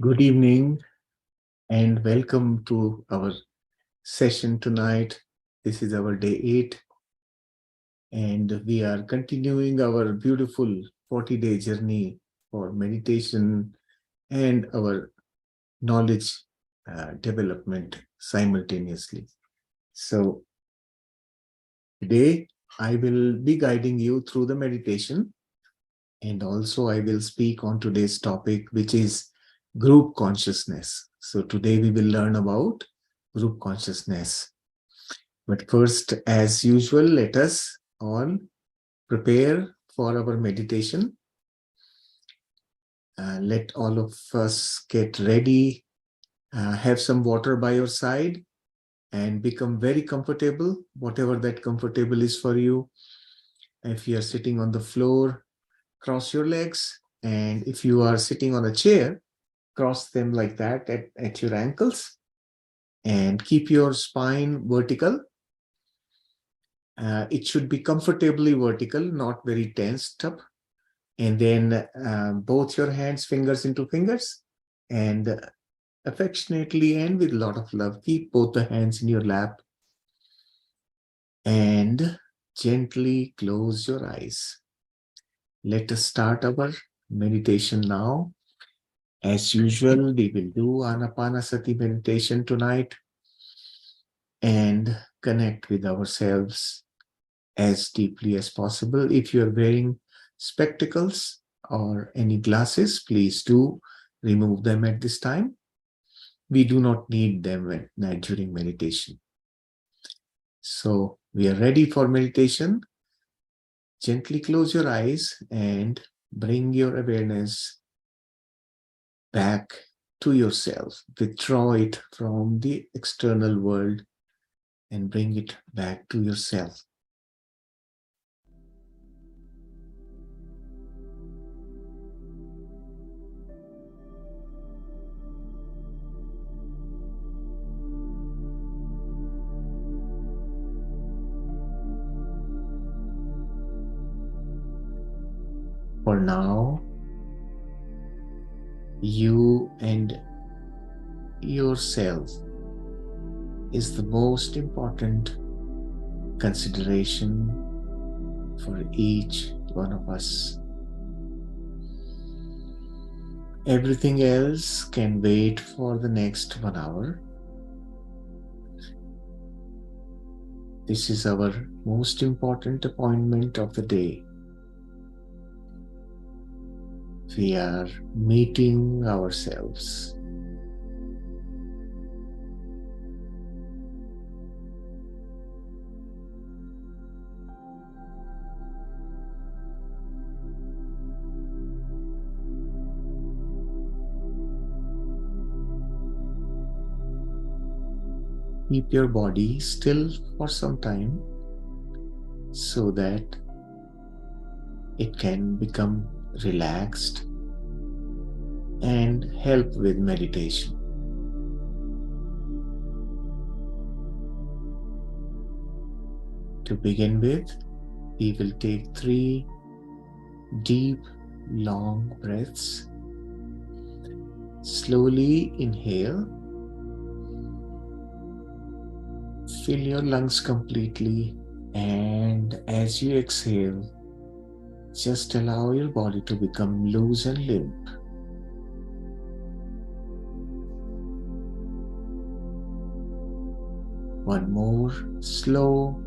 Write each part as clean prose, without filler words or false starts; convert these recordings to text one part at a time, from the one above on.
Good evening and welcome to our session tonight. This is our day 8 and we are continuing our beautiful 40-day journey for meditation and our knowledge development simultaneously. So today I will be guiding you through the meditation, and also I will speak on today's topic, which is group consciousness. So today we will learn about group consciousness. But first, as usual, let us all prepare for our meditation. Let all of us get ready, have some water by your side, and become very comfortable, whatever that comfortable is for you. If you are sitting on the floor, cross your legs. And if you are sitting on a chair, cross them like that at your ankles and keep your spine vertical. It should be comfortably vertical, not very tensed up. And then both your hands, fingers into fingers, and affectionately and with a lot of love, keep both the hands in your lap and gently close your eyes. Let us start our meditation now. As usual, we will do Anapanasati meditation tonight and connect with ourselves as deeply as possible. If you are wearing spectacles or any glasses, please do remove them at this time. We do not need them during meditation. So we are ready for meditation. Gently close your eyes and bring your awareness back to yourself. Withdraw it from the external world and bring it back to yourself. For now, you and yourself is the most important consideration for each one of us. Everything else can wait for the next 1 hour. This is our most important appointment of the day. We are meeting ourselves. Keep your body still for some time so that it can become relaxed and help with meditation. To begin with, we will take 3 deep, long breaths. Slowly inhale. Fill your lungs completely, and as you exhale, just allow your body to become loose and limp. One more slow,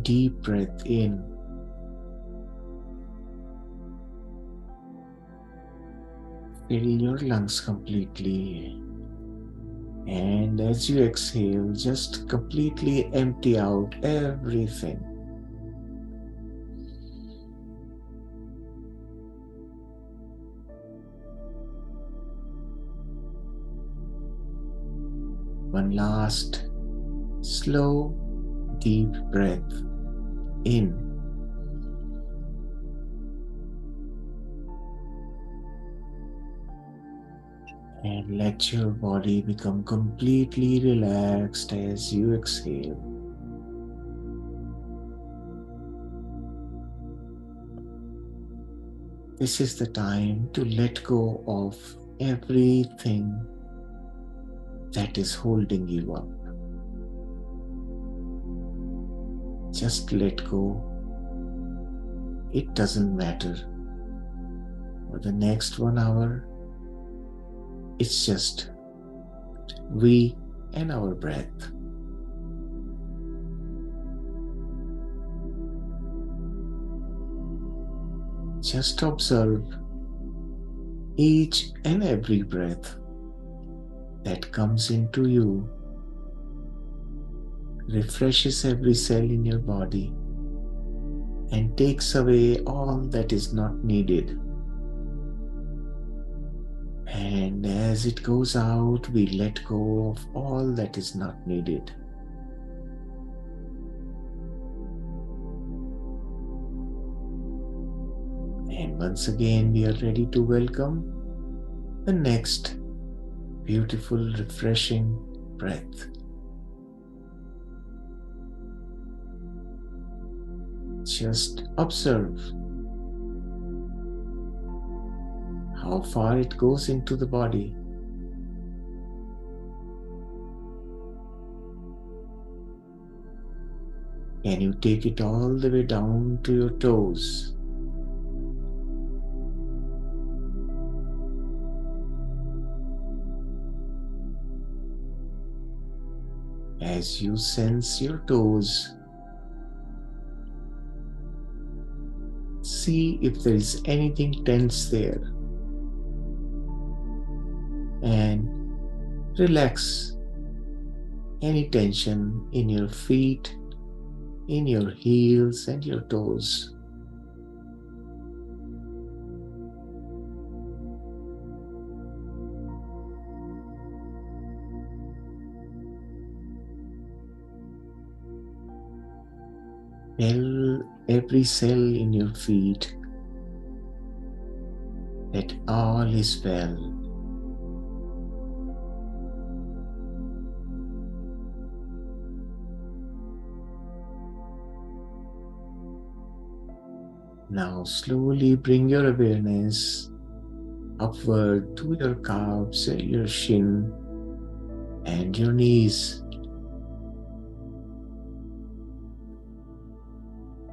deep breath in. Fill your lungs completely. And as you exhale, just completely empty out everything. One last slow, deep breath in. And let your body become completely relaxed as you exhale. This is the time to let go of everything that is holding you up. Just let go. It doesn't matter. For the next 1 hour, it's just we and our breath. Just observe each and every breath that comes into you, refreshes every cell in your body, and takes away all that is not needed. And as it goes out, we let go of all that is not needed. And once again, we are ready to welcome the next beautiful, refreshing breath. Just observe how far it goes into the body. Can you take it all the way down to your toes? As you sense your toes, see if there is anything tense there, and relax any tension in your feet, in your heels and your toes. Tell every cell in your feet that all is well. Now slowly bring your awareness upward to your calves, your shin, and your knees.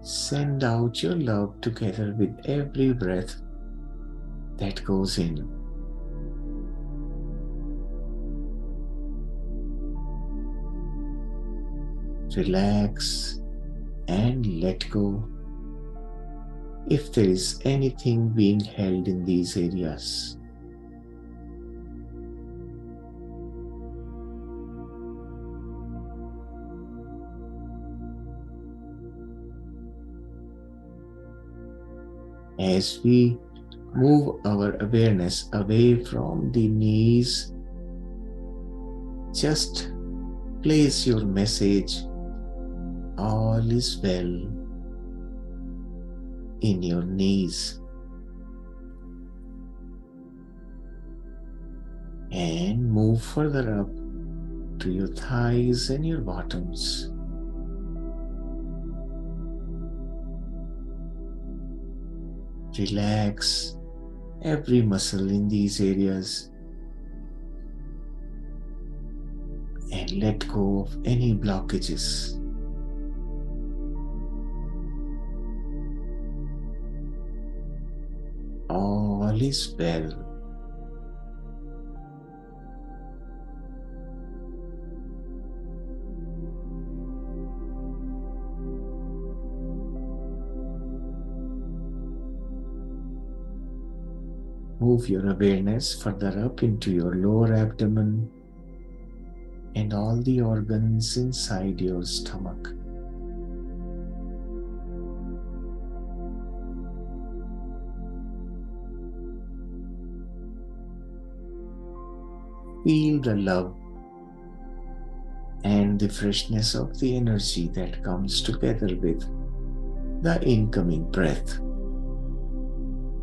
Send out your love together with every breath that goes in. Relax and let go if there is anything being held in these areas. As we move our awareness away from the knees, just place your message, all is well, in your knees. And move further up to your thighs and your bottoms. Relax every muscle in these areas and let go of any blockages. All is well. Move your awareness further up into your lower abdomen and all the organs inside your stomach. Feel the love and the freshness of the energy that comes together with the incoming breath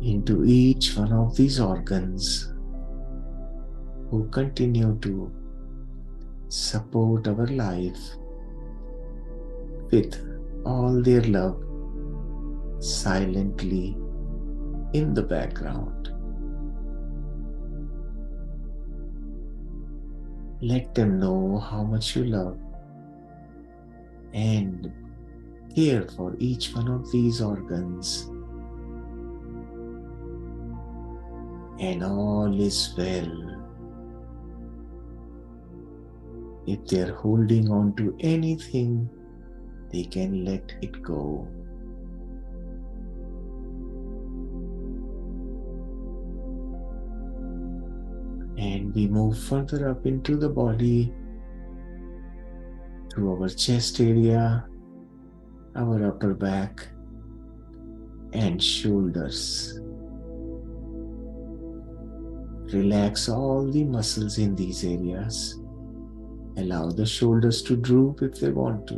into each one of these organs, who continue to support our life with all their love silently in the background. Let them know how much you love and care for each one of these organs, and all is well. If they're holding on to anything, they can let it go. And we move further up into the body to our chest area, our upper back, and shoulders. Relax all the muscles in these areas. Allow the shoulders to droop if they want to.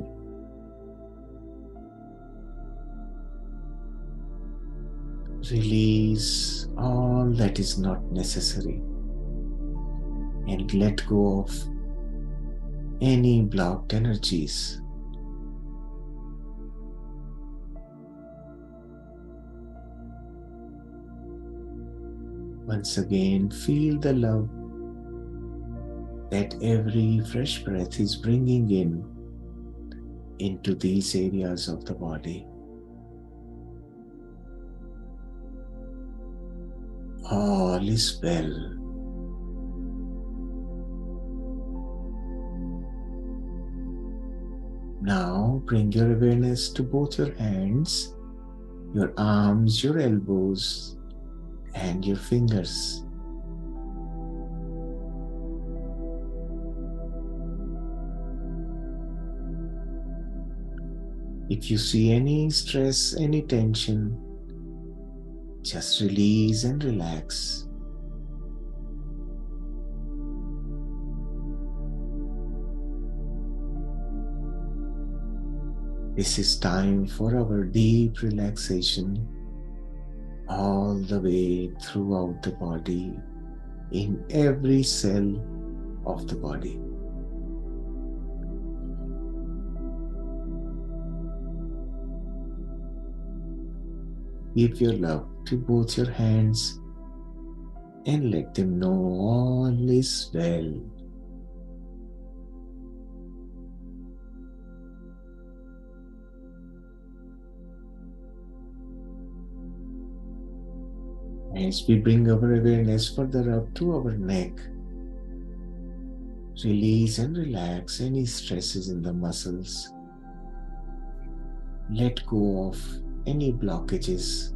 Release all that is not necessary and let go of any blocked energies. Once again, feel the love that every fresh breath is bringing into these areas of the body. All is well. Now bring your awareness to both your hands, your arms, your elbows, and your fingers. If you see any stress, any tension, just release and relax. This is time for our deep relaxation all the way throughout the body, in every cell of the body. Give your love to both your hands and let them know all is well. As we bring our awareness further up to our neck, release and relax any stresses in the muscles. Let go of any blockages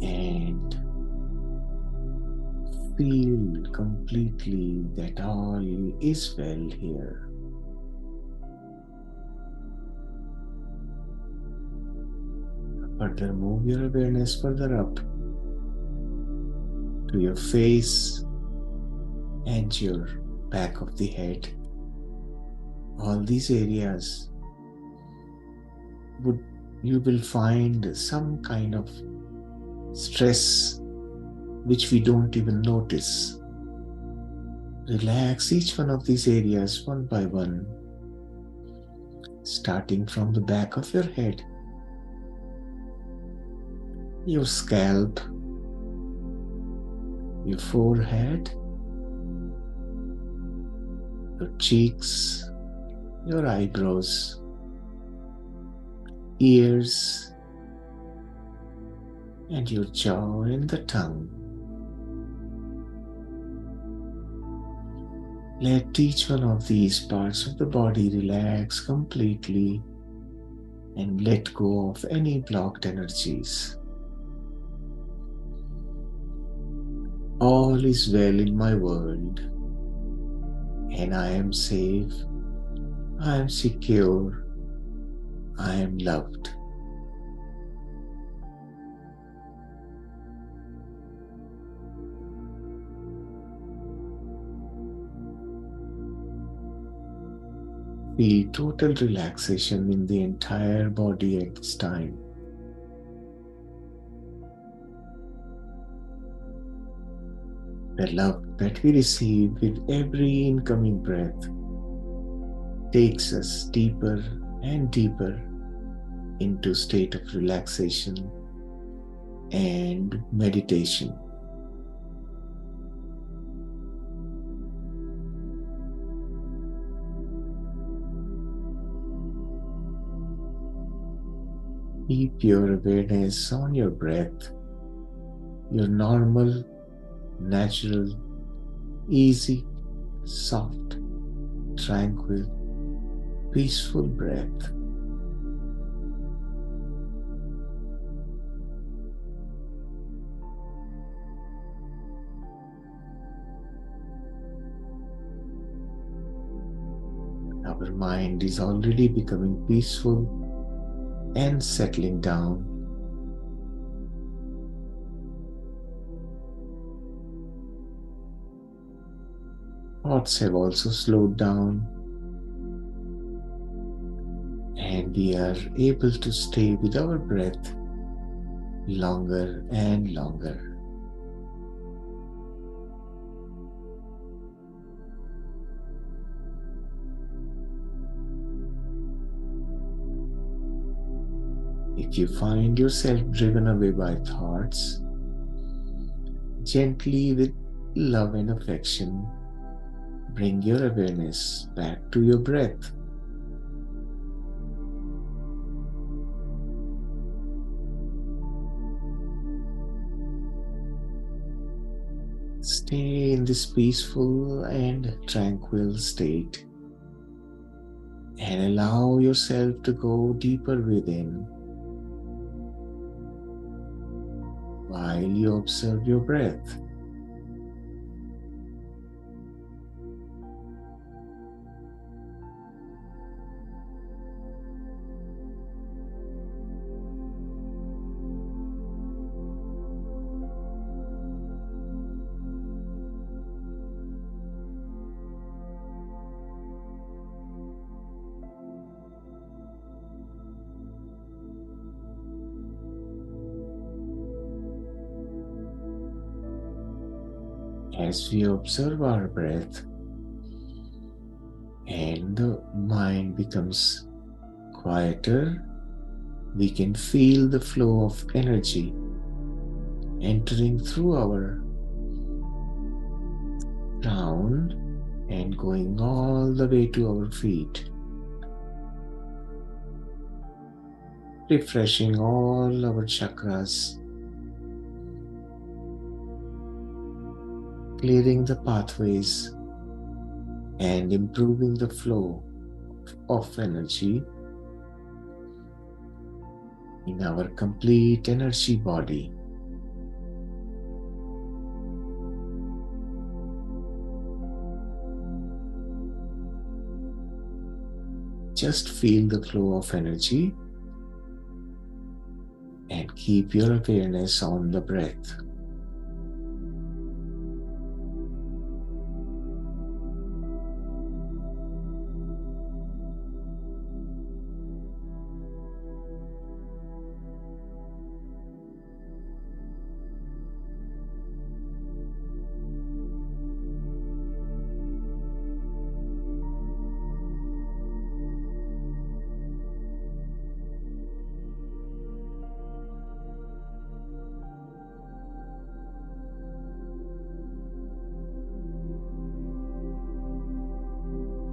and feel completely that all is well here. Further, move your awareness further up to your face and your back of the head. All these areas you will find some kind of stress which we don't even notice. Relax each one of these areas one by one, starting from the back of your head, your scalp, your forehead, your cheeks, your eyebrows, ears, and your jaw and the tongue. Let each one of these parts of the body relax completely and let go of any blocked energies. All is well in my world, and I am safe, I am secure, I am loved. Feel total relaxation in the entire body at this time. The love that we receive with every incoming breath takes us deeper and deeper into a state of relaxation and meditation. Keep your awareness on your breath, your normal, natural, easy, soft, tranquil, peaceful breath. Our mind is already becoming peaceful and settling down. Thoughts have also slowed down, and we are able to stay with our breath longer and longer. If you find yourself driven away by thoughts, gently with love and affection, bring your awareness back to your breath. Stay in this peaceful and tranquil state and allow yourself to go deeper within while you observe your breath. As we observe our breath and the mind becomes quieter, we can feel the flow of energy entering through our crown and going all the way to our feet, refreshing all our chakras, clearing the pathways and improving the flow of energy in our complete energy body. Just feel the flow of energy and keep your awareness on the breath.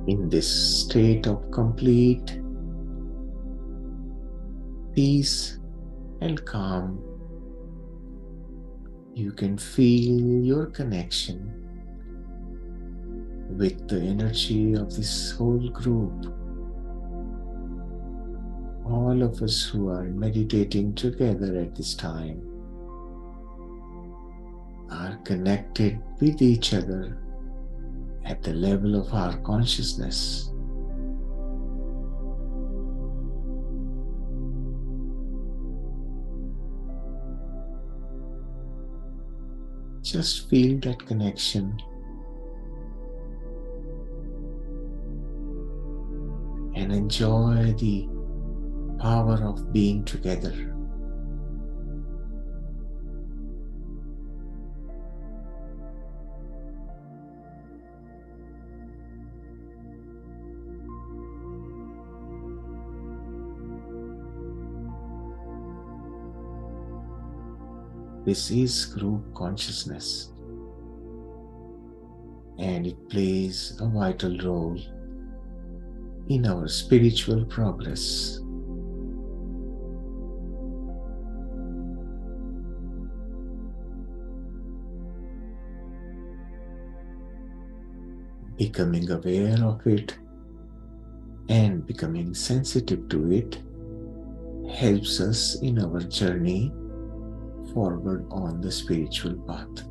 In this state of complete peace and calm, you can feel your connection with the energy of this whole group. All of us who are meditating together at this time are connected with each other at the level of our consciousness. Just feel that connection and enjoy the power of being together. This is group consciousness, and it plays a vital role in our spiritual progress. Becoming aware of it and becoming sensitive to it helps us in our journey forward on the spiritual path.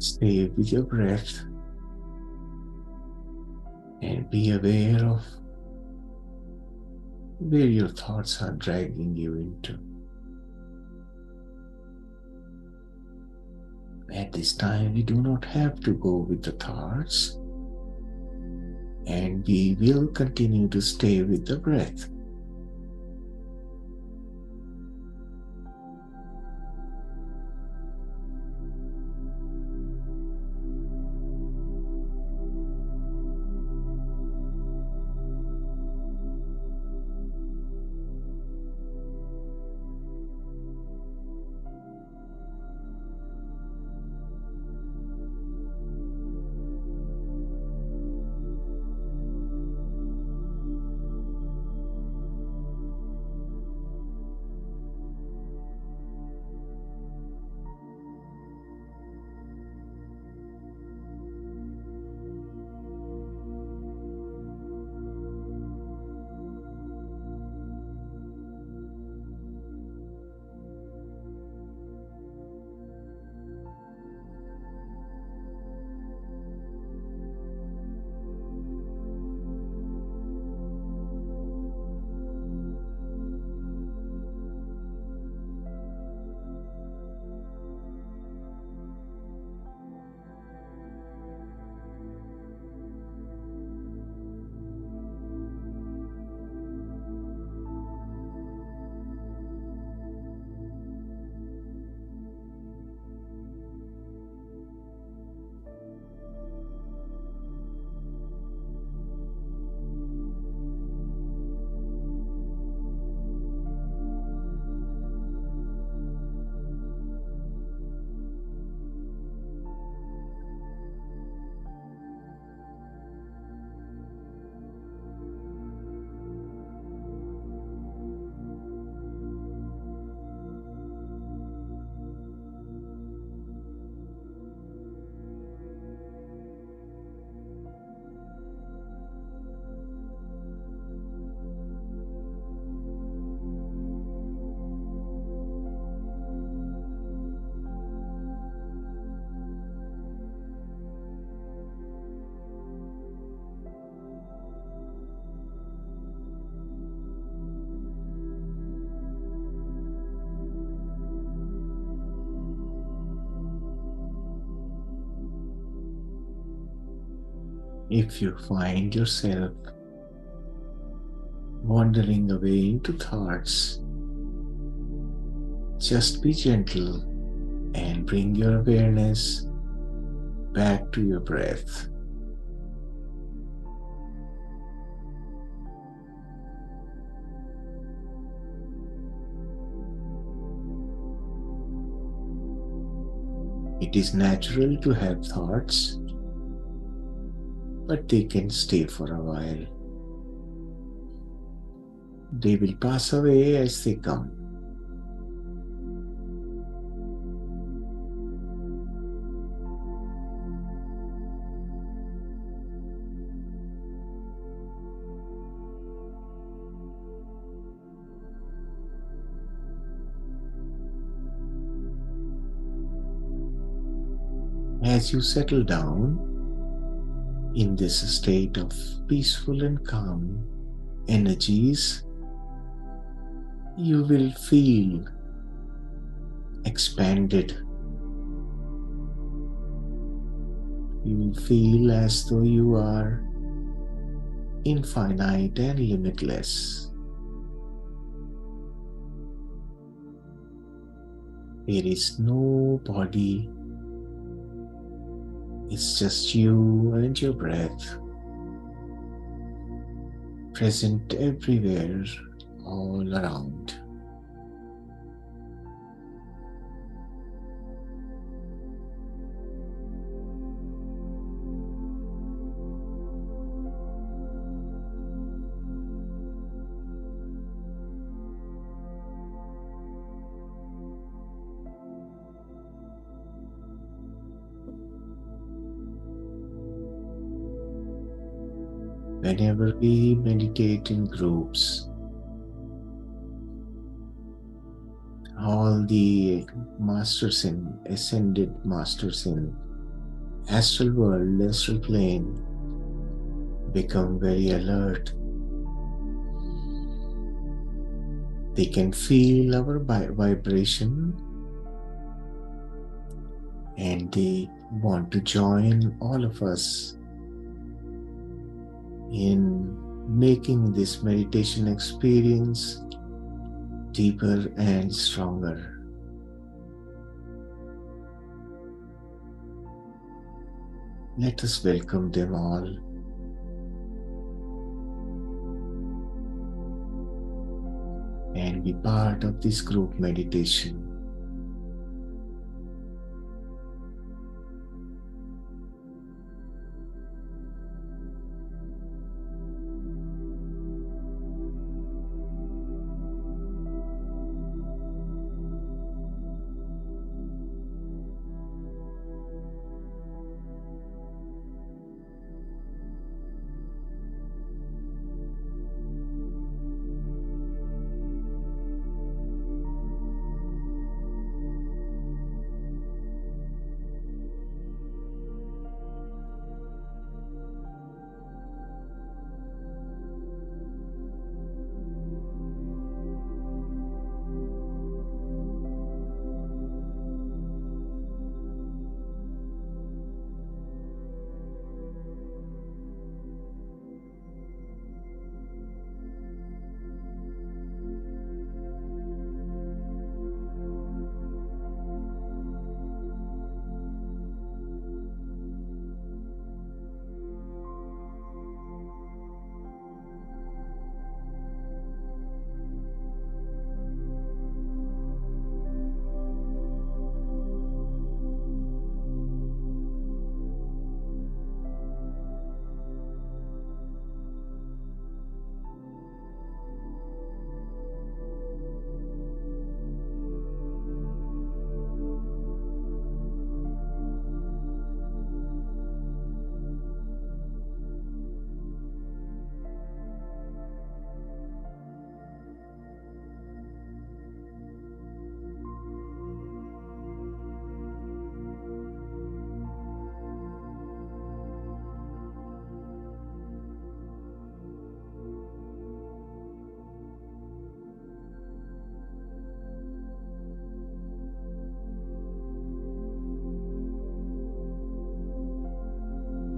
Stay with your breath and be aware of where your thoughts are dragging you into. At this time, we do not have to go with the thoughts, and we will continue to stay with the breath. If you find yourself wandering away into thoughts, just be gentle and bring your awareness back to your breath. It is natural to have thoughts, but they can stay for a while. They will pass away as they come. As you settle down in this state of peaceful and calm energies, you will feel expanded. You will feel as though you are infinite and limitless. There is no body, it's just you and your breath, present everywhere, all around. Whenever we meditate in groups, all the masters in ascended masters in astral world, astral plane become very alert. They can feel our vibration and they want to join all of us in making this meditation experience deeper and stronger. Let us welcome them all. And be part of this group meditation.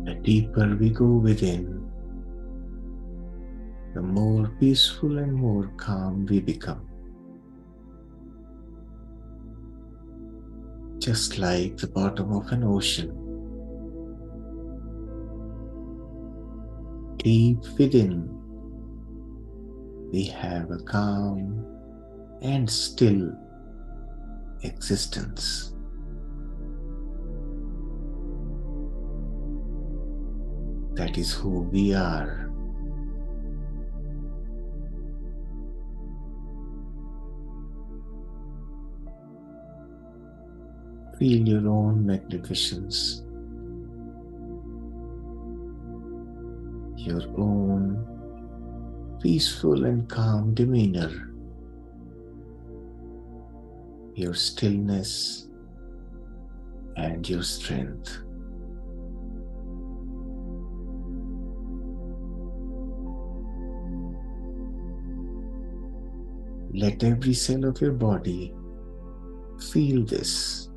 The deeper we go within, the more peaceful and more calm we become. Just like the bottom of an ocean. Deep within, we have a calm and still existence. That is who we are. Feel your own magnificence, your own peaceful and calm demeanor, your stillness and your strength. Let every cell of your body feel this.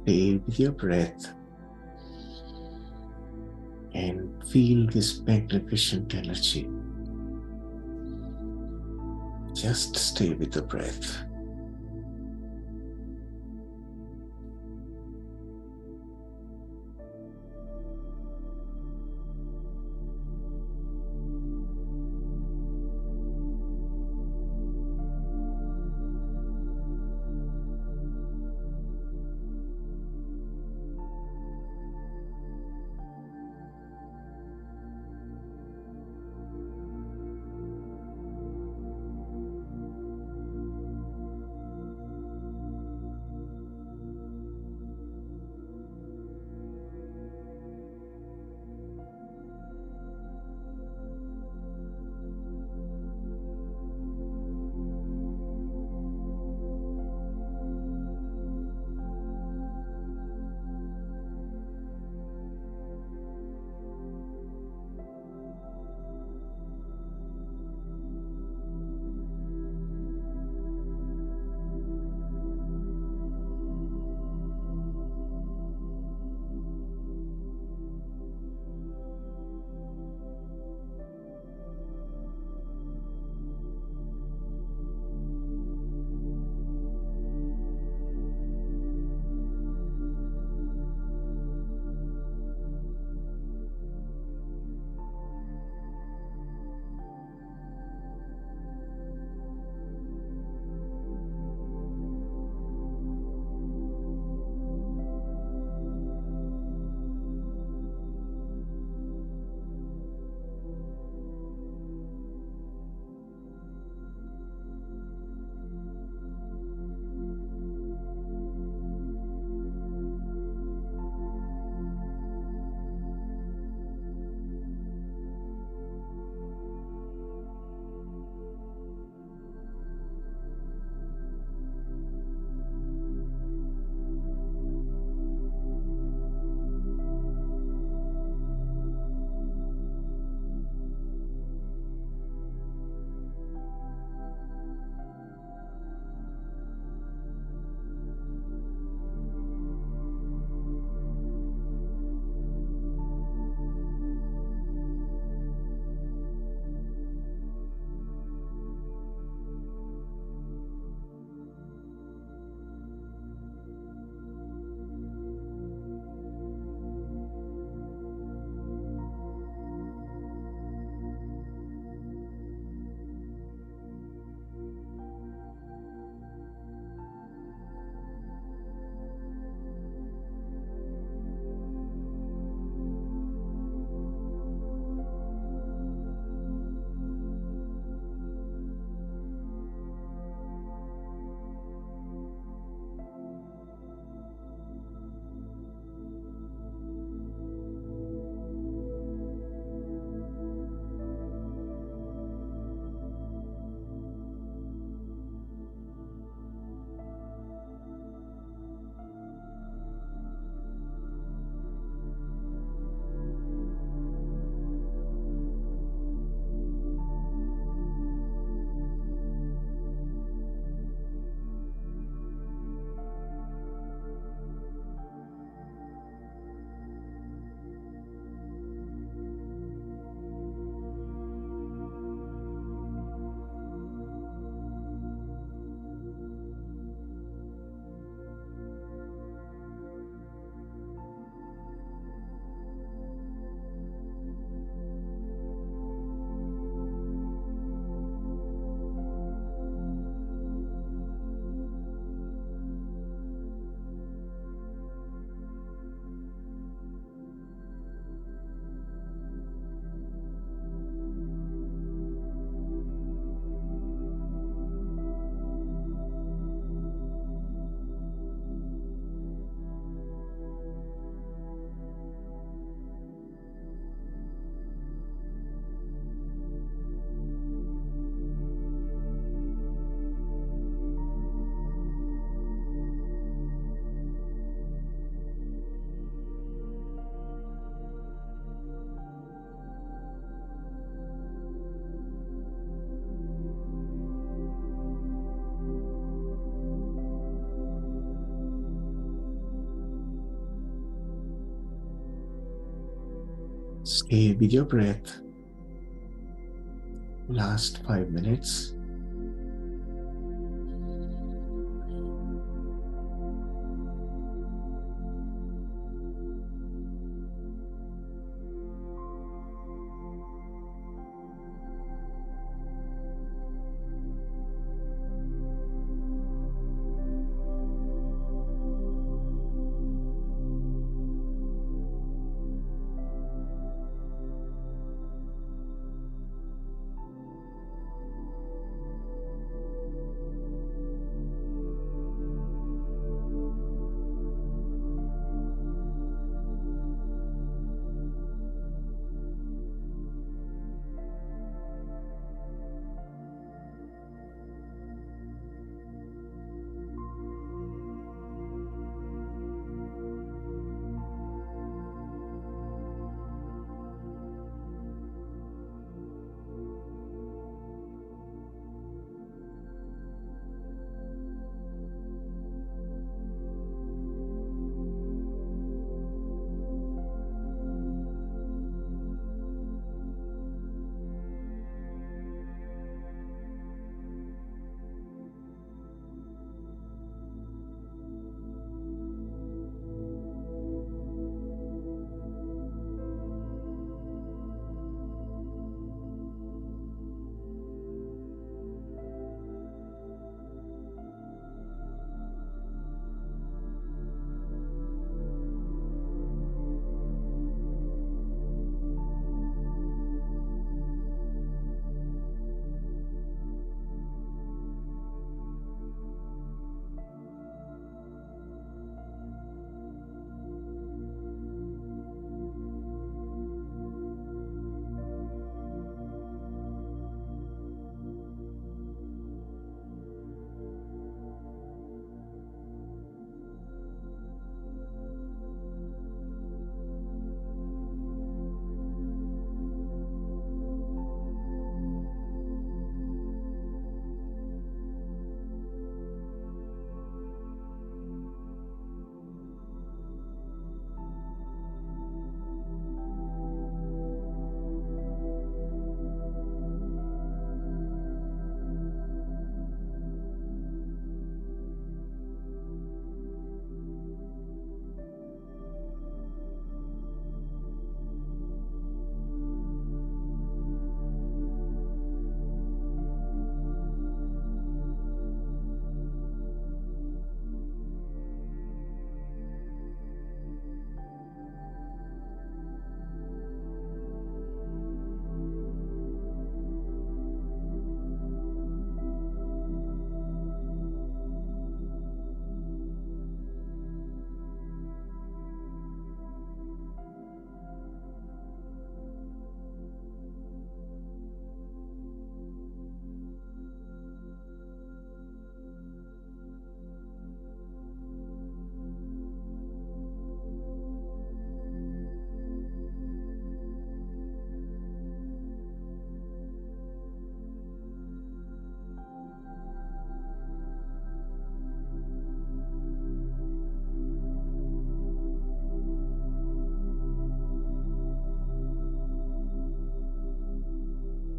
Stay with your breath and feel this magnificent energy. Just stay with the breath. Stay with your breath. Last 5 minutes.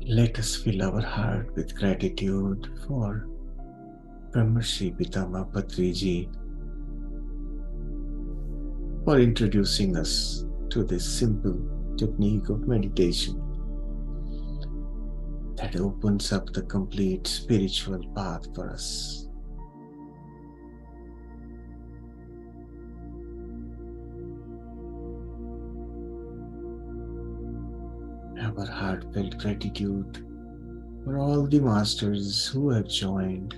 Let us fill our heart with gratitude for Brahmarshi Pitama Patriji for introducing us to this simple technique of meditation that opens up the complete spiritual path for us. Our heartfelt gratitude for all the masters who have joined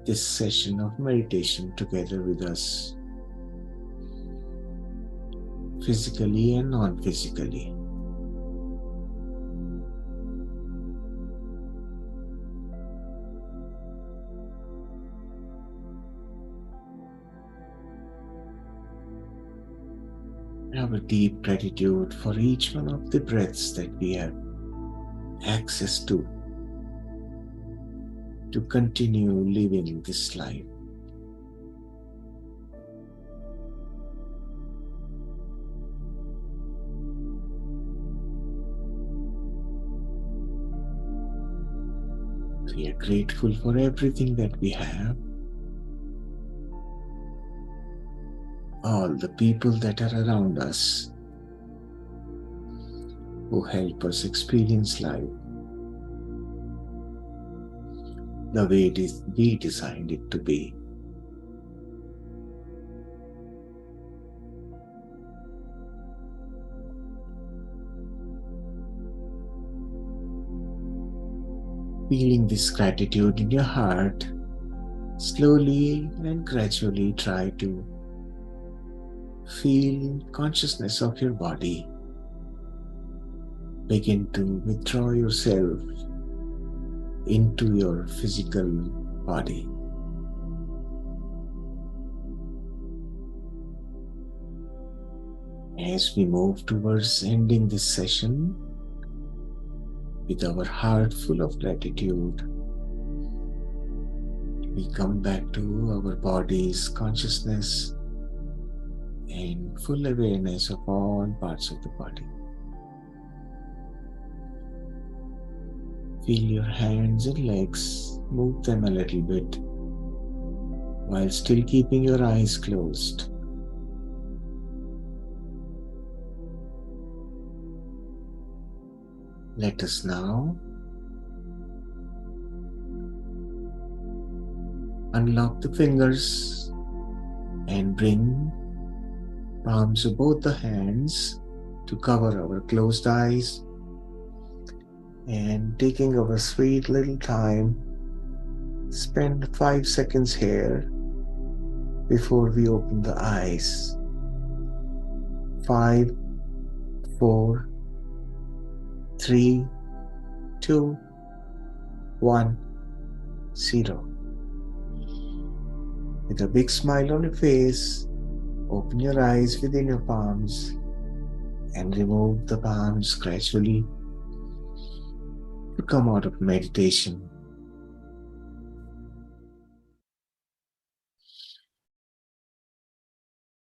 this session of meditation together with us, physically and non-physically. Our deep gratitude for each one of the breaths that we have access to continue living this life. We are grateful for everything that we have, all the people that are around us who help us experience life the way we designed it to be. Feeling this gratitude in your heart, slowly and gradually try to feel consciousness of your body. Begin to withdraw yourself into your physical body. As we move towards ending this session with our heart full of gratitude, we come back to our body's consciousness and full awareness of all parts of the body. Feel your hands and legs, move them a little bit while still keeping your eyes closed. Let us now unlock the fingers and bring palms of both the hands to cover our closed eyes, and taking our sweet little time, spend 5 seconds here before we open the eyes. 5, 4, 3, 2, 1, 0. With a big smile on your face, open your eyes within your palms and remove the palms gradually to come out of meditation.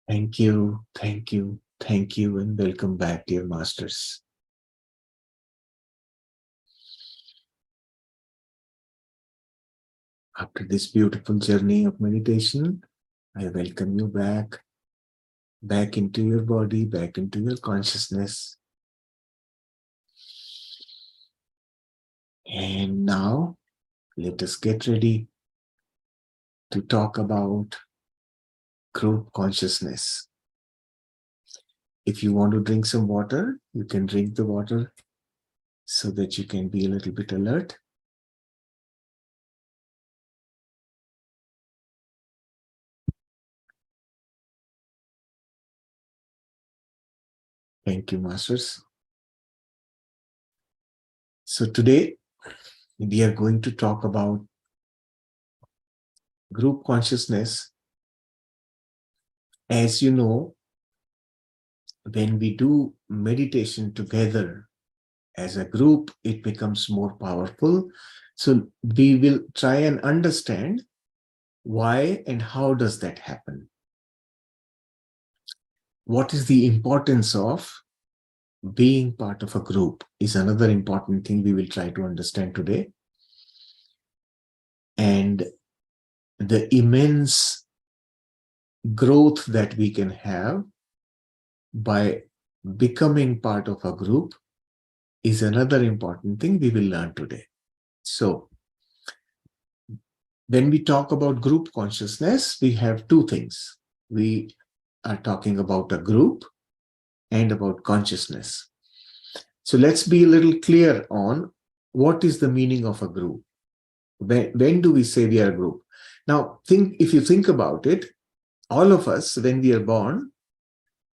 Thank you, thank you, thank you, and welcome back, dear masters. After this beautiful journey of meditation, I welcome you back into your body, back into your consciousness. And now, let us get ready to talk about group consciousness. If you want to drink some water, you can drink the water so that you can be a little bit alert. Thank you, masters. So today, we are going to talk about group consciousness. As you know, when we do meditation together as a group, it becomes more powerful. So we will try and understand why and how does that happen. What is the importance of being part of a group is another important thing we will try to understand today. And the immense growth that we can have by becoming part of a group is another important thing we will learn today. So, when we talk about group consciousness, we have two things. We are talking about a group and about consciousness. So let's be a little clear on what is the meaning of a group. When do we say we are a group? Now, if you think about it, all of us, when we are born,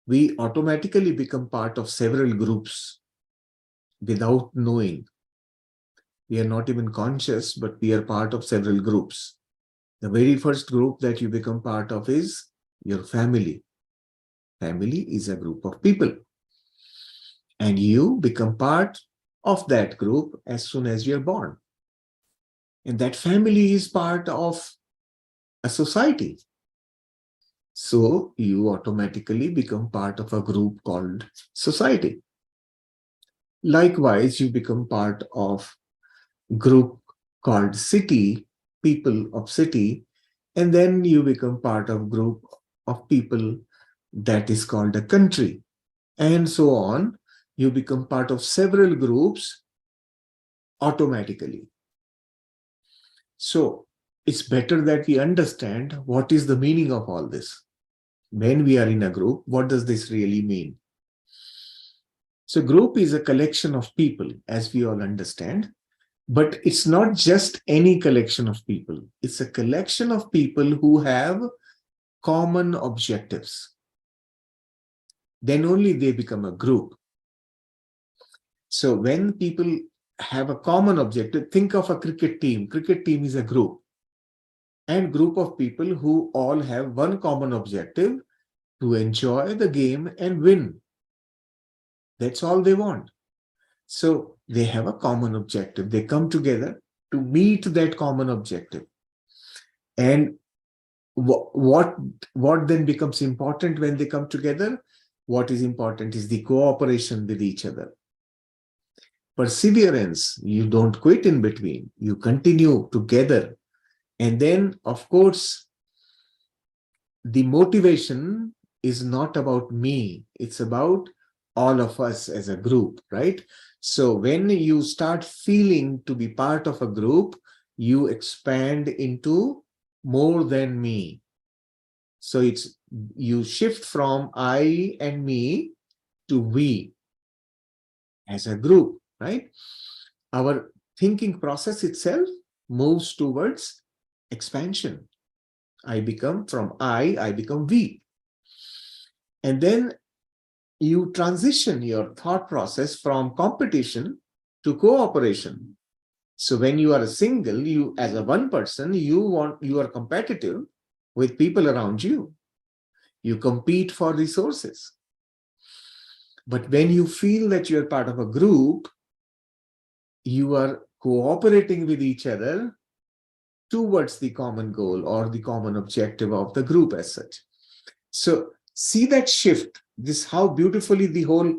we automatically become part of several groups without knowing. We are not even conscious, but we are part of several groups. The very first group that you become part of is your family. Family is a group of people. And you become part of that group as soon as you're born. And that family is part of a society. So you automatically become part of a group called society. Likewise, you become part of group called city, people of city, and then you become part of group of people that is called a country, and so on. You become part of several groups automatically. So it's better that we understand what is the meaning of all this. When we are in a group, what does this really mean? So group is a collection of people, as we all understand, but it's not just any collection of people. It's a collection of people who have common objectives. Then only they become a group. So when people have a common objective, think of a cricket team. Cricket team is a group, and group of people who all have one common objective: to enjoy the game and win. That's all they want. So they have a common objective. They come together to meet that common objective. And what then becomes important when they come together? What is important is the cooperation with each other. Perseverance, you don't quit in between. You continue together. And then, of course, the motivation is not about me. It's about all of us as a group, right? So when you start feeling to be part of a group, you expand into more than me. So you shift from I and me to we as a group, right? Our thinking process itself moves towards expansion. I become we. And then you transition your thought process from competition to cooperation. So when you are a single, you as a one person, you are competitive with people around you. You compete for resources. But when you feel that you are part of a group, you are cooperating with each other towards the common goal or the common objective of the group as such. So see that shift, this how beautifully the whole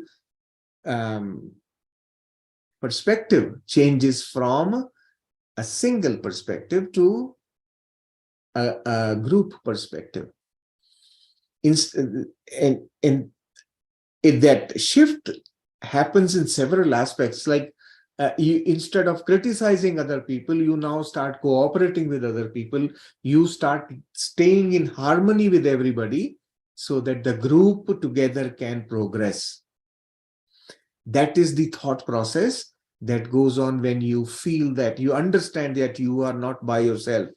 perspective changes from a single perspective to a group perspective. And that shift happens in several aspects, like you, instead of criticizing other people, you now start cooperating with other people. You start staying in harmony with everybody so that the group together can progress. That is the thought process that goes on when you feel that you understand that you are not by yourself.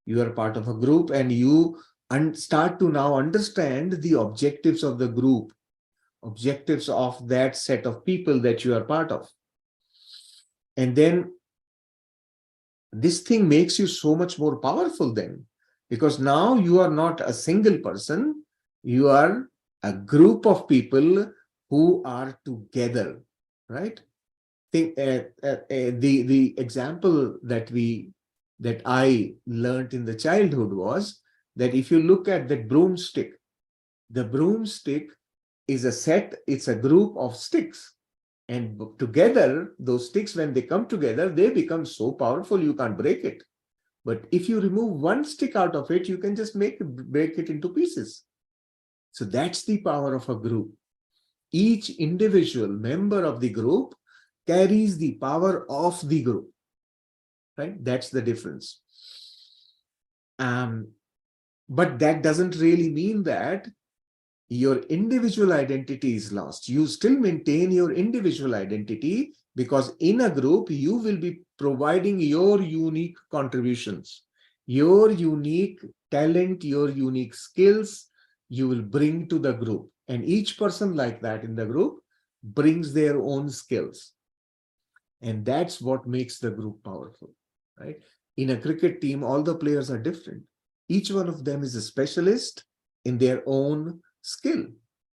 You are part of a group, and you start to now understand the objectives of the group, objectives of that set of people that you are part of. And then this thing makes you so much more powerful then, because now you are not a single person, you are a group of people who are together, right? Think the example that I learned in the childhood was that if you look at the broomstick is it's a group of sticks. And together, those sticks, when they come together, they become so powerful you can't break it. But if you remove one stick out of it, you can just break it into pieces. So that's the power of a group. Each individual member of the group carries the power of the group, right? That's the difference. But that doesn't really mean that your individual identity is lost. You still maintain your individual identity, because in a group, you will be providing your unique contributions, your unique talent, your unique skills you will bring to the group. And each person like that in the group brings their own skills. And that's what makes the group powerful, right? In a cricket team, all the players are different. Each one of them is a specialist in their own skill,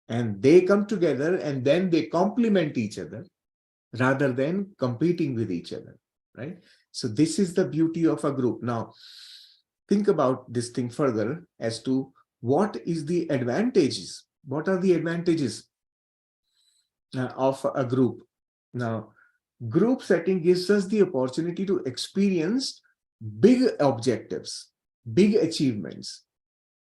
and they come together and then they complement each other rather than competing with each other, right? So this is the beauty of a group. Now, think about this thing further as to what is the advantages. What are the advantages of a group? Now, group setting gives us the opportunity to experience big objectives, big achievements.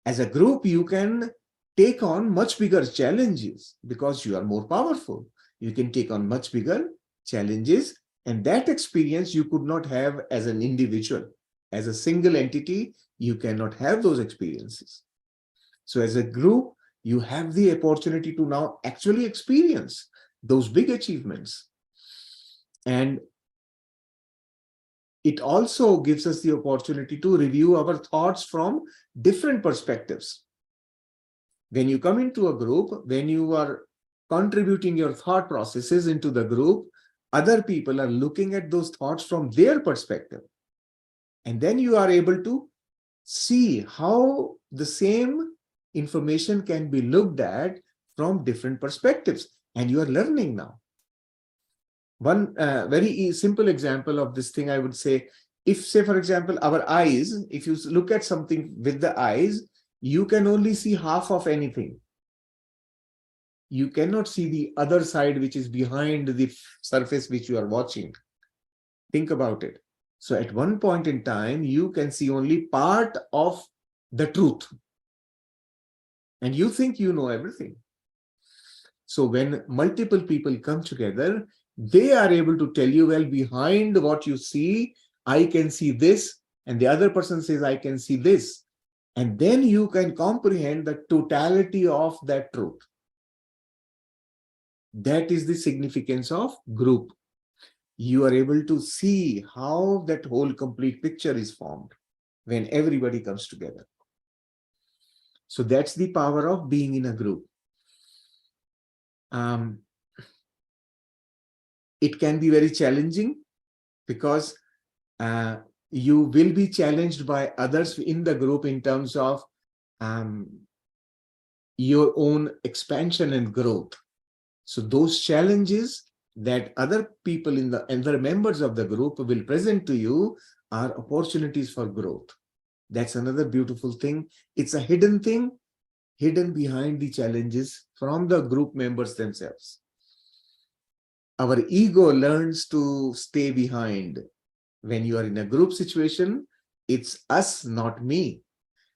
As a group, you can take on much bigger challenges because you are more powerful. You can take on much bigger challenges, and that experience you could not have as an individual. As a single entity, you cannot have those experiences. So as a group, you have the opportunity to now actually experience those big achievements. And it also gives us the opportunity to review our thoughts from different perspectives. When you come into a group, when you are contributing your thought processes into the group, other people are looking at those thoughts from their perspective. And then you are able to see how the same information can be looked at from different perspectives. And you are learning now. One very simple example of this thing, I would say, if, say, for example, our eyes, if you look at something with the eyes, you can only see half of anything. You cannot see the other side, which is behind the surface which you are watching. Think about it. So at one point in time, you can see only part of the truth. And you think you know everything. So when multiple people come together, they are able to tell you, well, behind what you see, I can see this. And the other person says, I can see this. And then you can comprehend the totality of that truth. That is the significance of group. You are able to see how that whole complete picture is formed when everybody comes together. So that's the power of being in a group. It can be very challenging because you will be challenged by others in the group in terms of your own expansion and growth. So those challenges that other people in the other members of the group will present to you are opportunities for growth. That's another beautiful thing. It's a hidden thing, hidden behind the challenges from the group members themselves. Our ego learns to stay behind. When you are in a group situation, it's us, not me.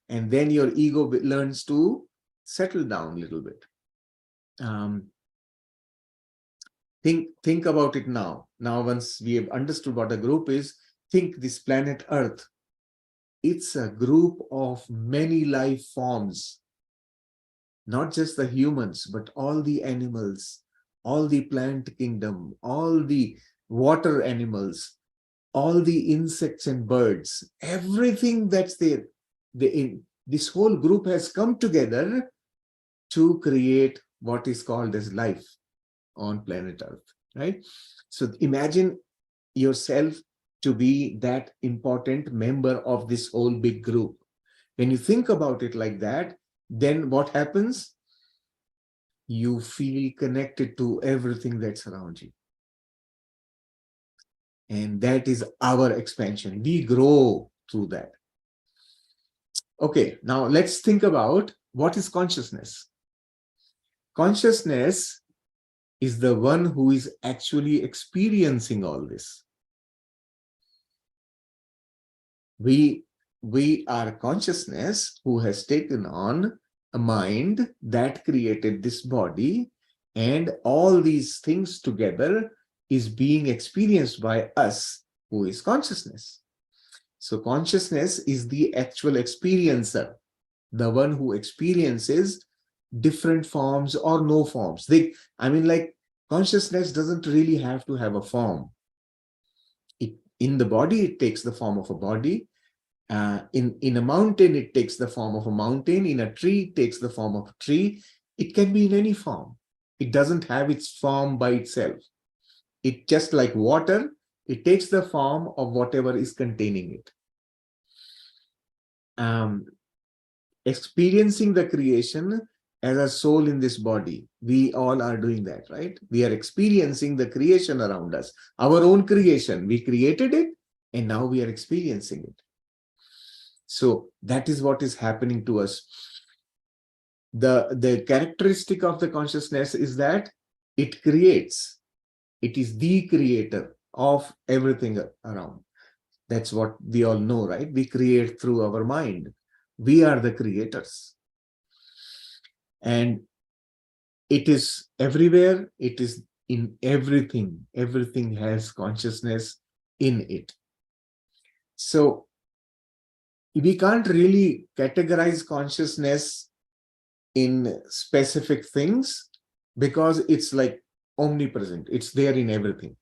And then your ego learns to settle down a little bit. Think about it now. Now, once we have understood what a group is, think this planet Earth. It's a group of many life forms, not just the humans, but all the animals, all the plant kingdom, all the water animals, all the insects and birds, everything that's there. This whole group has come together to create what is called as life on planet Earth, right? So imagine yourself to be that important member of this whole big group. When you think about it like that, then what happens? You feel connected to everything that's around you. And that is our expansion. We grow through that. Okay, now let's think about what is consciousness. Consciousness is the one who is actually experiencing all this. We are consciousness who has taken on a mind that created this body, and all these things together is being experienced by us, who is consciousness. So consciousness is the actual experiencer, the one who experiences different forms or no forms. Consciousness doesn't really have to have a form. In the body, it takes the form of a body. In a mountain, it takes the form of a mountain. In a tree, it takes the form of a tree. It can be in any form. It doesn't have its form by itself. It just like water, it takes the form of whatever is containing it. Experiencing the creation as a soul in this body. We all are doing that, right? We are experiencing the creation around us, our own creation. We created it, and now we are experiencing it. So that is what is happening to us. The characteristic of the consciousness is that it creates. It is the creator of everything around. That's what we all know, right? We create through our mind. We are the creators. And it is everywhere. It is in everything. Everything has consciousness in it. So we can't really categorize consciousness in specific things because it's like omnipresent. It's there in everything.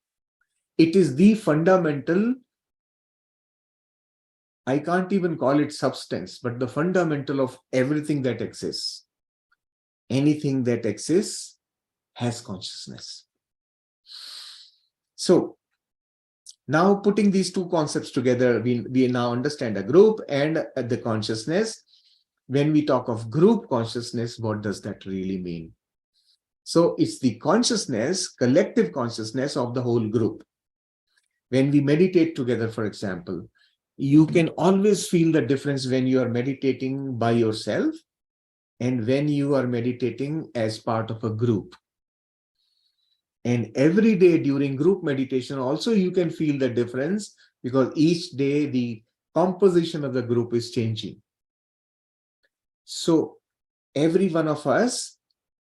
It is the fundamental, I can't even call it substance, but the fundamental of everything that exists. Anything that exists has consciousness. So now putting these two concepts together, we now understand a group and the consciousness. When we talk of group consciousness, what does that really mean? So it's the consciousness, collective consciousness of the whole group. When we meditate together, for example, you can always feel the difference when you are meditating by yourself and when you are meditating as part of a group. And every day during group meditation, also you can feel the difference because each day the composition of the group is changing. So every one of us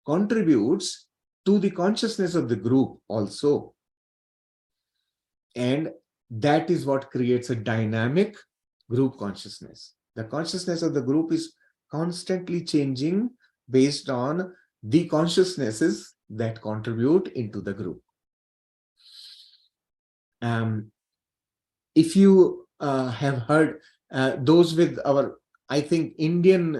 contributes to the consciousness of the group also. And that is what creates a dynamic group consciousness. The consciousness of the group is constantly changing based on the consciousnesses that contribute into the group. If you have heard, those with our, I think, Indian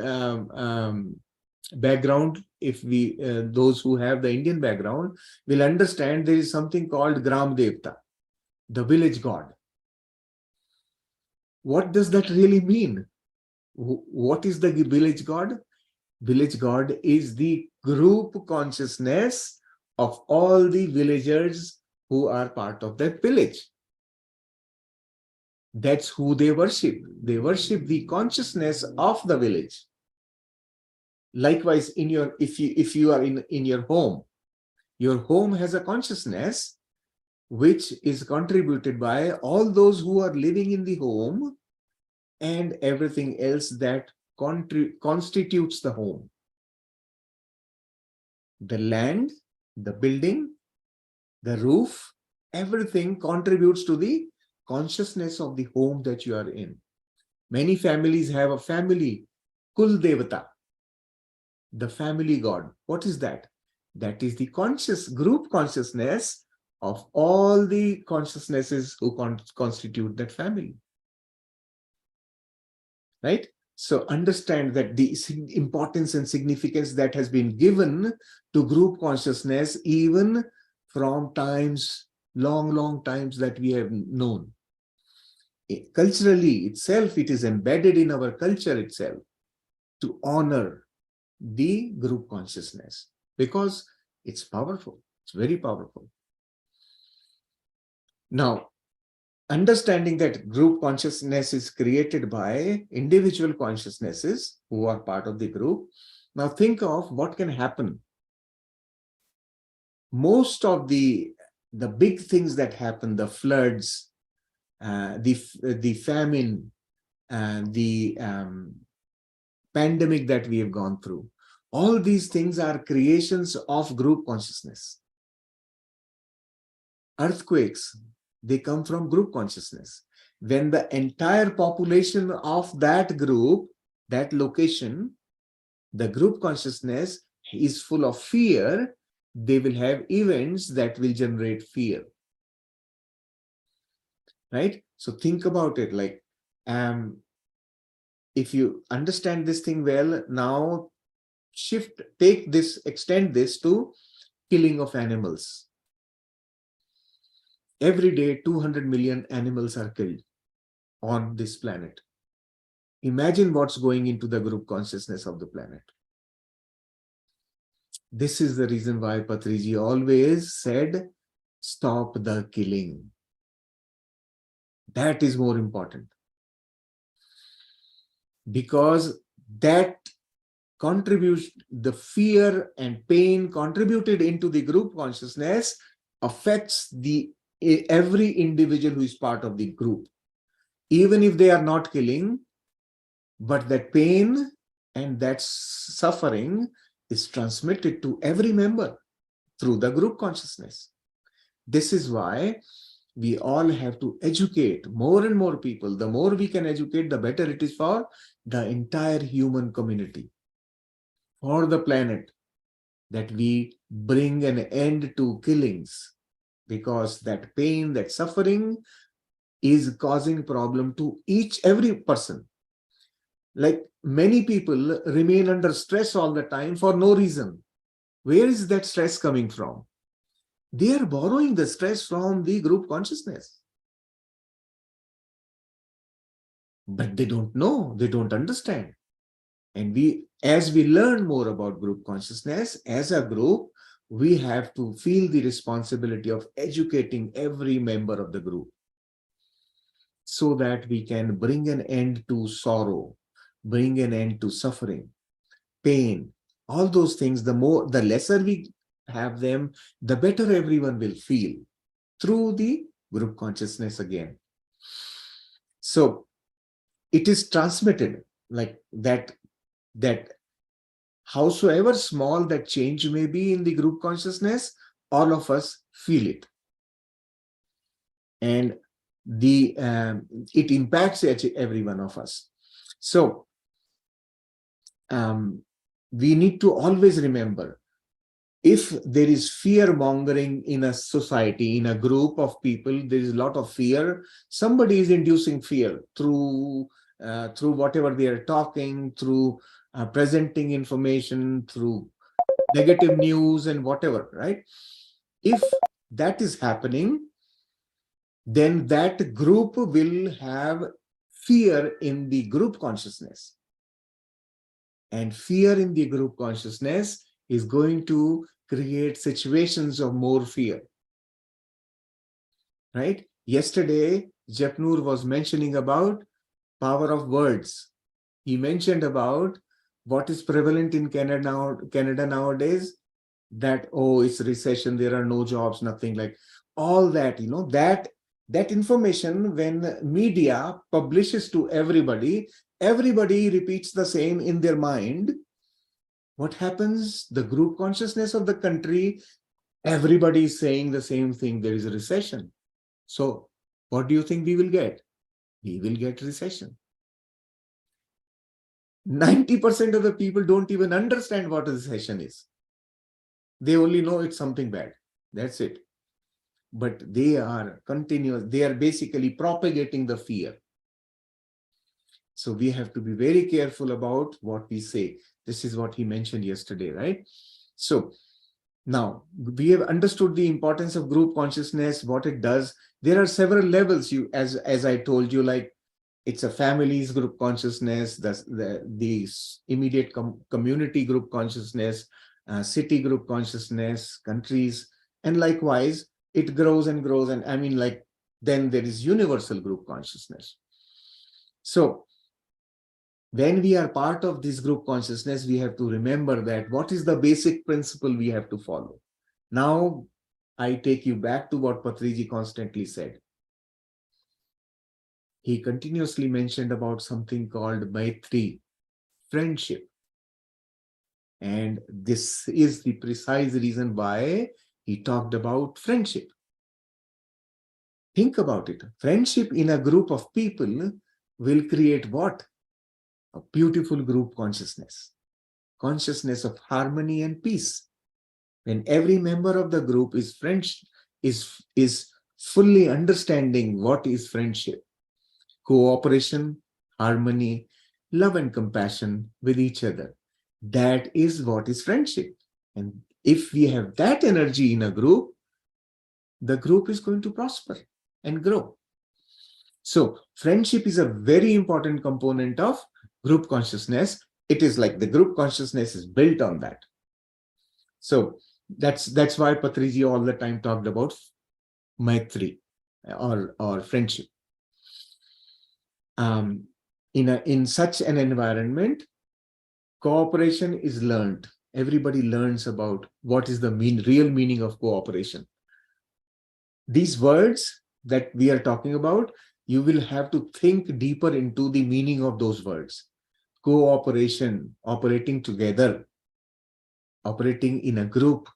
background, if we, those who have the Indian background will understand there is something called Gram Devta, the village god. What does that really mean? What is the village god? Village god is the group consciousness of all the villagers who are part of that village. That's who they worship. They worship the consciousness of the village. Likewise, in your, if you are in your home has a consciousness which is contributed by all those who are living in the home and everything else that constitutes the home. The land, the building, the roof, everything contributes to the consciousness of the home that you are in. Many families have a family, Kul Devata, the family god. What is that? That is the conscious group consciousness of all the consciousnesses who constitute that family. Right? So understand that the importance and significance that has been given to group consciousness even from times, long times that we have known. Culturally itself, it is embedded in our culture itself to honor the group consciousness because it's powerful. It's very powerful. Now, understanding that group consciousness is created by individual consciousnesses who are part of the group. Now think of what can happen. Most of the big things that happen, the floods, the famine, the pandemic that we have gone through, all these things are creations of group consciousness. Earthquakes, they come from group consciousness. When the entire population of that group, that location, the group consciousness is full of fear, they will have events that will generate fear. Right? So think about it, like, if you understand this thing well, now extend this to killing of animals. Every day, 200 million animals are killed on this planet. Imagine what's going into the group consciousness of the planet. This is the reason why Patriji always said, stop the killing. That is more important. Because that contributes, the fear and pain contributed into the group consciousness affects every individual who is part of the group. even if they are not killing, but that pain and that suffering is transmitted to every member through the group consciousness. This is why we all have to educate more and more people. The more we can educate, the better it is for the entire human community, for the planet, that we bring an end to killings, because that pain, that suffering is causing problem to every person. Like many people remain under stress all the time for no reason. Where is that stress coming from? They are borrowing the stress from the group consciousness. But they don't know, they don't understand. And as we learn more about group consciousness, as a group, we have to feel the responsibility of educating every member of the group so that we can bring an end to sorrow, bring an end to suffering, pain, all those things. The lesser we have them, the better everyone will feel through the group consciousness again. So it is transmitted like that howsoever small that change may be in the group consciousness, all of us feel it. And it impacts every one of us. So we need to always remember, if there is fear mongering in a society, in a group of people, there is a lot of fear. Somebody is inducing fear through whatever they are talking, through presenting information, through negative news and whatever, right? If that is happening, then that group will have fear in the group consciousness. And fear in the group consciousness is going to create situations of more fear, right? Yesterday, Japnur was mentioning about power of words. He mentioned about what is prevalent in Canada nowadays, that, oh, it's recession, there are no jobs, nothing, like all that, that information, when media publishes to everybody, everybody repeats the same in their mind. What happens? The group consciousness of the country, everybody is saying the same thing, there is a recession. So what do you think we will get? We will get recession. 90% of the people don't even understand what a recession is. They only know it's something bad. That's it. But they are basically propagating the fear. So we have to be very careful about what we say. This is what he mentioned yesterday, right? So now we have understood the importance of group consciousness, what it does. There are several levels, as I told you, like it's a family's group consciousness, the immediate community group consciousness, city group consciousness, countries, and likewise it grows and grows. And I mean, like, then there is universal group consciousness. So when we are part of this group consciousness, we have to remember that what is the basic principle we have to follow. Now, I take you back to what Patriji constantly said. He continuously mentioned about something called Maitri, friendship. And this is the precise reason why he talked about friendship. Think about it. Friendship in a group of people will create what? A beautiful group consciousness of harmony and peace. When every member of the group is fully understanding what is friendship, cooperation, harmony, love and compassion with each other. That is what is friendship. And if we have that energy in a group, the group is going to prosper and grow. So friendship is a very important component of group consciousness. It is like the group consciousness is built on that. So that's why Patriji all the time talked about Maitri or friendship. In such an environment, cooperation is learned. Everybody learns about what is the real meaning of cooperation. These words that we are talking about, you will have to think deeper into the meaning of those words. Cooperation, operating together, operating in a group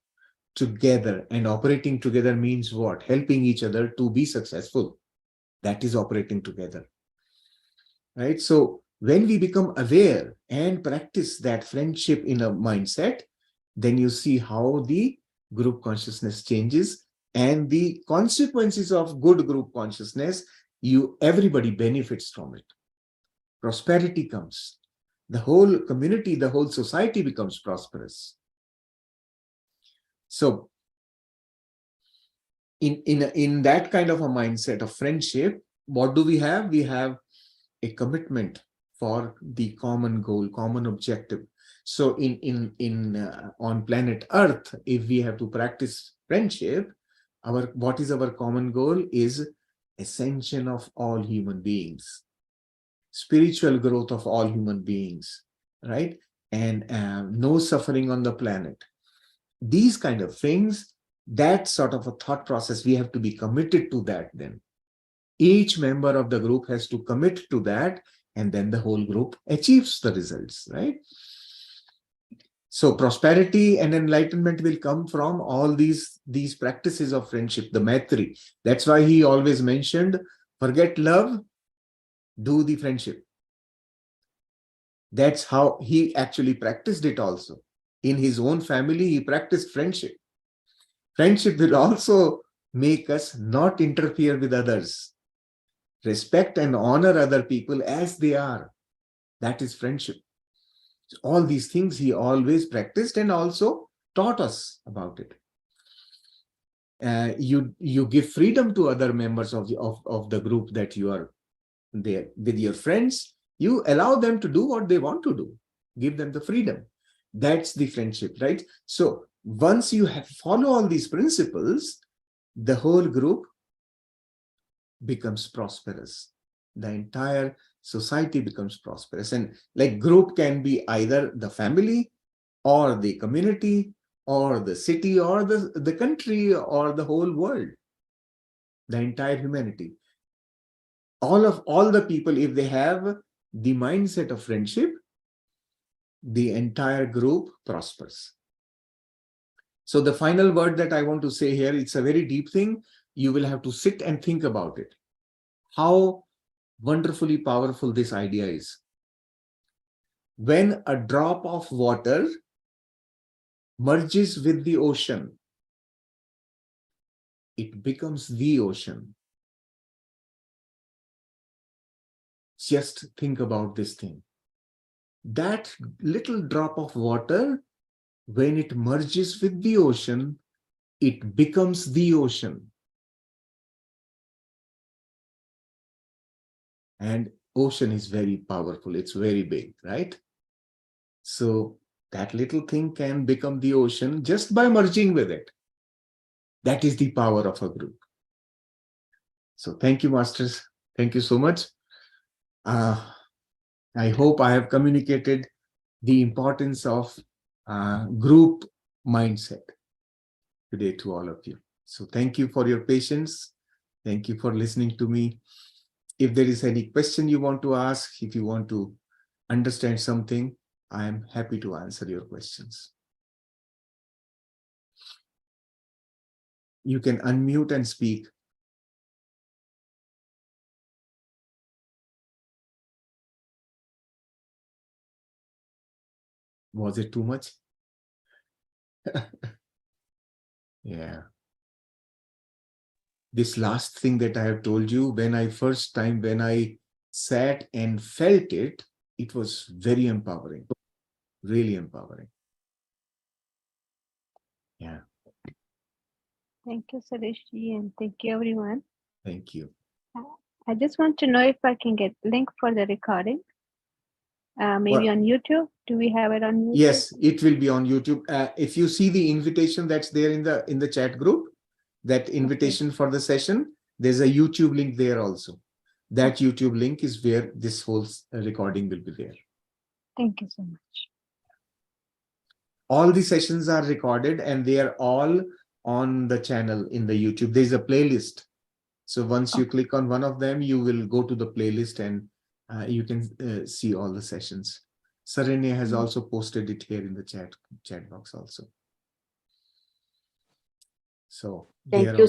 together. And operating together means what? Helping each other to be successful. That is operating together. Right? So when we become aware and practice that friendship in a mindset, then you see how the group consciousness changes, and the consequences of good group consciousness, everybody benefits from it. Prosperity comes. The whole community, the whole society becomes prosperous. So in that kind of a mindset of friendship, what do we have? We have a commitment for the common goal, common objective. So on planet Earth, if we have to practice friendship, what is our common goal is ascension of all human beings, spiritual growth of all human beings, right? And no suffering on the planet. These kind of things, that sort of a thought process, we have to be committed to that then. Each member of the group has to commit to that, and then the whole group achieves the results, right? So prosperity and enlightenment will come from all these practices of friendship, the Maitri. That's why he always mentioned, forget love, do the friendship. That's how he actually practiced it also. In his own family, he practiced friendship. Friendship will also make us not interfere with others. Respect and honor other people as they are. That is friendship. So all these things he always practiced and also taught us about it. You give freedom to other members of the group that you are there with your friends. You allow them to do what they want to do. Give them the freedom. That's the friendship, right? So once you follow all these principles, the whole group becomes prosperous. The entire society becomes prosperous. And like group can be either the family or the community or the city or the country or the whole world, the entire humanity. All the people, if they have the mindset of friendship, the entire group prospers. So the final word that I want to say here, it's a very deep thing. You will have to sit and think about it. How wonderfully powerful this idea is. When a drop of water merges with the ocean, it becomes the ocean. Just think about this thing. That little drop of water, when it merges with the ocean, it becomes the ocean. And ocean is very powerful. It's very big, right? So that little thing can become the ocean just by merging with it. That is the power of a group. So thank you, Masters. Thank you so much. I hope I have communicated the importance of group mindset today to all of you. So thank you for your patience. Thank you for listening to me. If there is any question you want to ask, if you want to understand something, I am happy to answer your questions. You can unmute and speak. Was it too much? Yeah. This last thing that I have told you, when I sat and felt it, it was very empowering, really empowering. Yeah. Thank you, Sareshji, and thank you, everyone. Thank you. I just want to know if I can get link for the recording. Maybe on YouTube. Do we have it on YouTube? Yes, it will be on YouTube. If you see the invitation that's there in the chat group, that invitation for the session, there's a YouTube link there also. That YouTube link is where this whole recording will be there. Thank you so much. All the sessions are recorded and they are all on the channel in the YouTube. There's a playlist. So once you click on one of them, you will go to the playlist and you can see all the sessions. Saranya has also posted it here in the chat box also. So Thank you,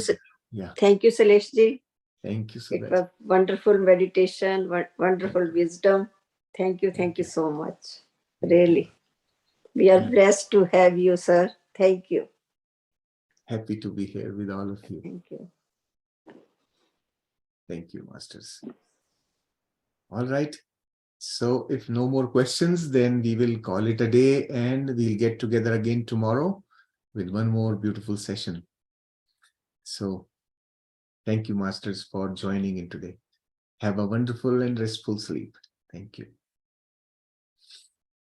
yeah. Thank you, Saleshji. Thank you, It Suresh. was wonderful meditation, wonderful wisdom. Thank you so much. Really. We are blessed to have you, sir. Thank you. Happy to be here with all of you. Thank you. Thank you, Masters. All right. So if no more questions, then we will call it a day and we'll get together again tomorrow with one more beautiful session. So thank you, Masters, for joining in today. Have a wonderful and restful sleep. Thank you.